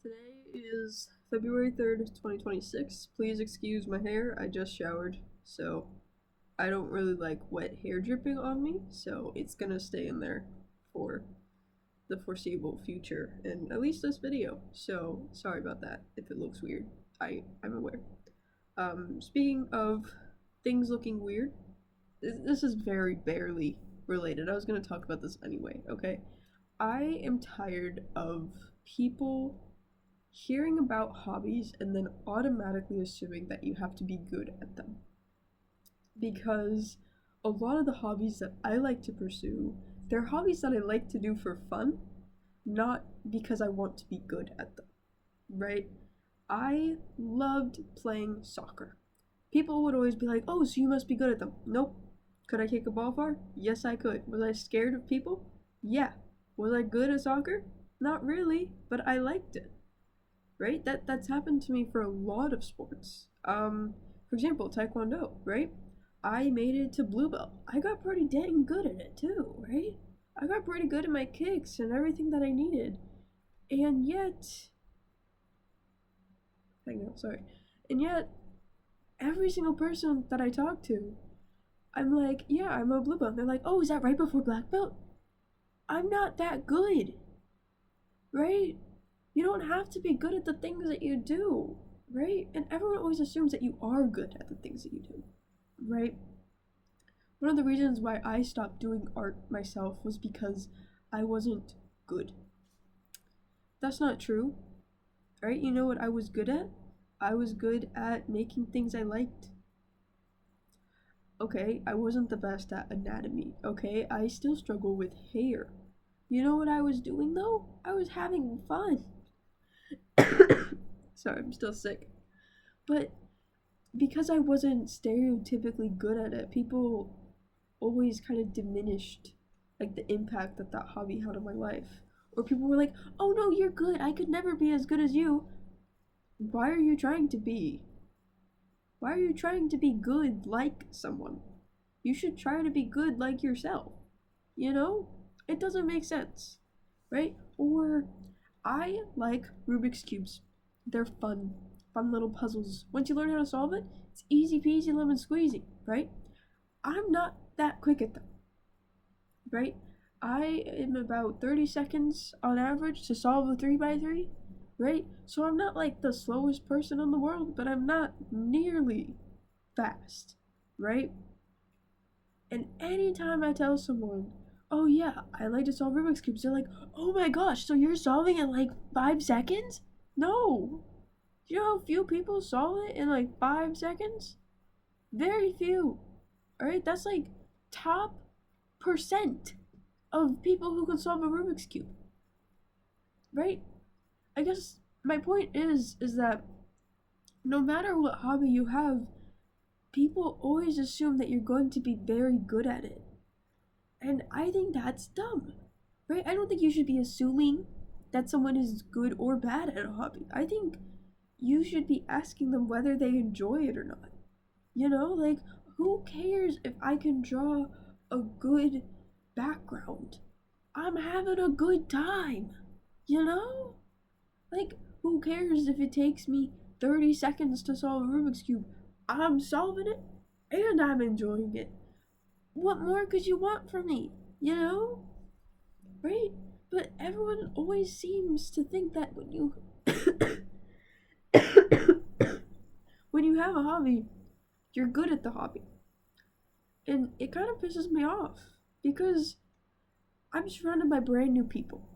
Today is February 3rd, 2026. Please excuse my hair. I just showered, so I don't really like wet hair dripping on me, so it's gonna stay in there for the foreseeable future, and at least this video. So sorry about that if it looks weird. I'm aware. Speaking of things looking weird, this is very barely related. I was gonna talk about this anyway, okay? I am tired of people hearing about hobbies and then automatically assuming that you have to be good at them. Because a lot of the hobbies that I like to pursue, they're hobbies that I like to do for fun, not because I want to be good at them, right? I loved playing soccer. People would always be like, oh, so you must be good at them. Nope. Could I kick a ball far? Yes, I could. Was I scared of people? Yeah. Was I good at soccer? Not really, but I liked it. Right? That's happened to me for a lot of sports. For example, Taekwondo, right? I made it to blue belt. I got pretty dang good at it too, right? I got pretty good at my kicks and everything that I needed. And yet, And yet, every single person that I talk to, I'm like, yeah, I'm a blue belt. And they're like, oh, is that right before black belt? I'm not that good, right? You don't have to be good at the things that you do, right? And everyone always assumes that you are good at the things that you do, right? One of the reasons why I stopped doing art myself was because I wasn't good. That's not true, right? You know what I was good at? I was good at making things I liked. Okay, I wasn't the best at anatomy, okay? I still struggle with hair. You know what I was doing though? I was having fun. Sorry, I'm still sick. But because I wasn't stereotypically good at it, people always kind of diminished like the impact that that hobby had on my life. Or people were like, "Oh no, you're good. I could never be as good as you." Why are you trying to be? Why are you trying to be good like someone? You should try to be good like yourself. You know? It doesn't make sense, right? Or I like Rubik's Cubes. They're fun little puzzles. Once you learn how to solve it, it's easy peasy lemon squeezy, right? I'm not that quick at them, right? I am about 30 seconds on average to solve a 3x3, right? So I'm not like the slowest person in the world, but I'm not nearly fast, right? And anytime I tell someone, oh yeah, I like to solve Rubik's Cubes, they're like, oh my gosh, so you're solving in like 5 seconds? No. Do you know how few people solve it in like 5 seconds? Very few. Alright, that's like top percent of people who can solve a Rubik's Cube. Right? I guess my point is that no matter what hobby you have, people always assume that you're going to be very good at it. And I think that's dumb. Right? I don't think you should be assuming that someone is good or bad at a hobby. I think you should be asking them whether they enjoy it or not. You know, like, who cares if I can draw a good background? I'm having a good time, you know? Like, who cares if it takes me 30 seconds to solve a Rubik's Cube? I'm solving it and I'm enjoying it. What more could you want from me, you know? Right? But everyone always seems to think that when you when you have a hobby, you're good at the hobby. And it kind of pisses me off because I'm surrounded by brand new people,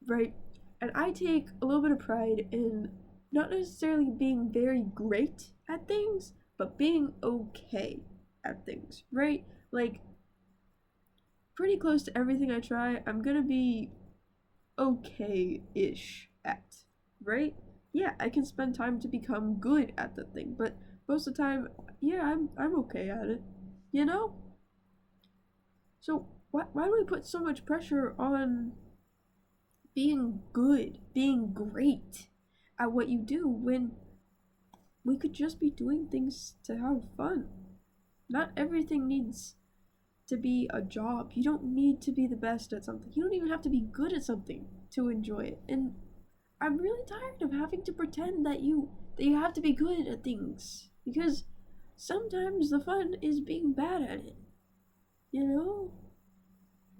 right? And I take a little bit of pride in not necessarily being very great at things, but being okay at things, right? Like, pretty close to everything I try, I'm gonna be okay-ish at, right? Yeah, I can spend time to become good at the thing, but most of the time, yeah, I'm okay at it, you know? So why do we put so much pressure on being good, being great at what you do when we could just be doing things to have fun? Not everything needs to be a job. You don't need to be the best at something. You don't even have to be good at something to enjoy it. And I'm really tired of having to pretend that you have to be good at things, because sometimes the fun is being bad at it. You know?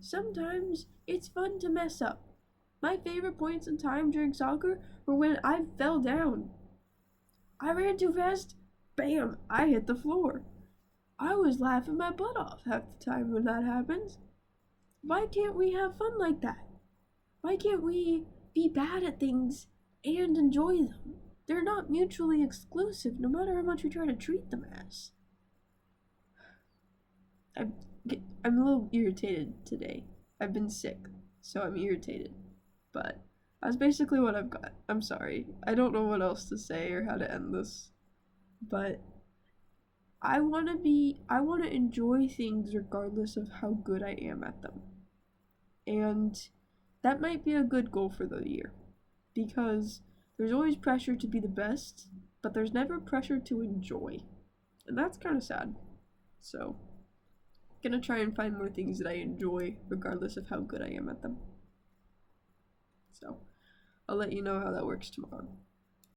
Sometimes it's fun to mess up. My favorite points in time during soccer were when I fell down. I ran too fast, bam, I hit the floor. I was laughing my butt off half the time when that happens. Why can't we have fun like that? Why can't we be bad at things and enjoy them? They're not mutually exclusive, no matter how much we try to treat them as. I'm, I'm a little irritated today. I've been sick, so I'm irritated. But that's basically what I've got. I'm sorry. I don't know what else to say or how to end this. But I want to enjoy things regardless of how good I am at them. And that might be a good goal for the year, because there's always pressure to be the best, but there's never pressure to enjoy. And that's kind of sad. So, gonna try and find more things that I enjoy regardless of how good I am at them. So, I'll let you know how that works tomorrow.